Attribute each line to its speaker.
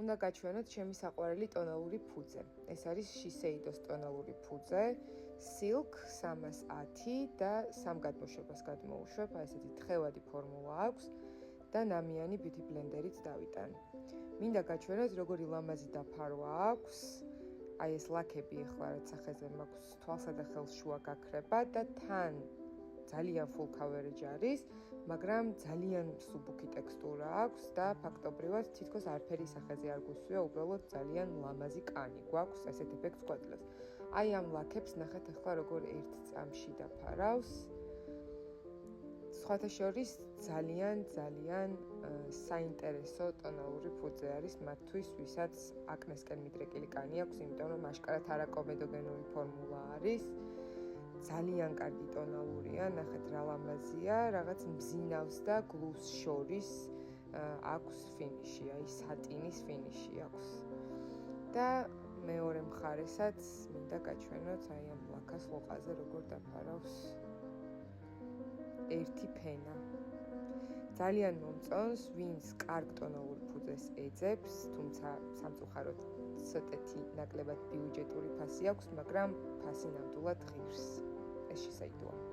Speaker 1: უნდა გაჩვენოთ ჩემი საყვარელი ტონალური ფუძე. ეს არის Shiseido-ს ტონალური ფუძე, Silk 310 და სამ გადმოშვებას გადმოუშვებ, ესეთი თხევადი ფორმულა აქვს და ნამიანი beauty blender-იც დავიტან. მინდა გაჩვენოთ, როგორი ლამაზი დაფარვა აქვს. აი ეს ლაქები ახლა რაც სახეზე მაქვს, თვალსა და ხელს შუა გაქრება და თან ძალიან full coverage არის, მაგრამ ძალიან მსუბუქი ტექსტურა აქვს და ფაქტობრივად თითქოს არაფერი სახეზე არ გვისვია, უბრალოდ ძალიან ლამაზი კანი გვაქვს, ესეთ ეფექტს გვაძლევს. აი ამ ლაქებს ნახეთ ახლა როგორ ერთ წამში დაფარავს. სხვათა შორის ძალიან საინტერესო ტონალური ფუძე არის მათთვის, ვისაც აკნესკენ მიდრეკილი კანი აქვს, იმიტომ რომ აშკარად არაკომედოგენური ფორმულა არის. ძალიან კარგი ტონალურია, ნახეთ რა ლამაზია, რაღაც მბზინავს და გლუს შორის აქვს ფინიში, აი სატინის ფინიში აქვს. და მეორე მხარესაც მინდა გაჩვენოთ აი ამ ლაქას ლოყაზე როგორ დაფარავს ერთი ფენა. ძალიან მომწონს, ვინც კარგ ტონალურ ფუძეს ეძებს, თუმცა სამწუხაროდ ცოტათი ნაკლებად ბიუჯეტური ფასი აქვს, მაგრამ ფასი ნამდვილად ღირს. ეს Shiseido-ა.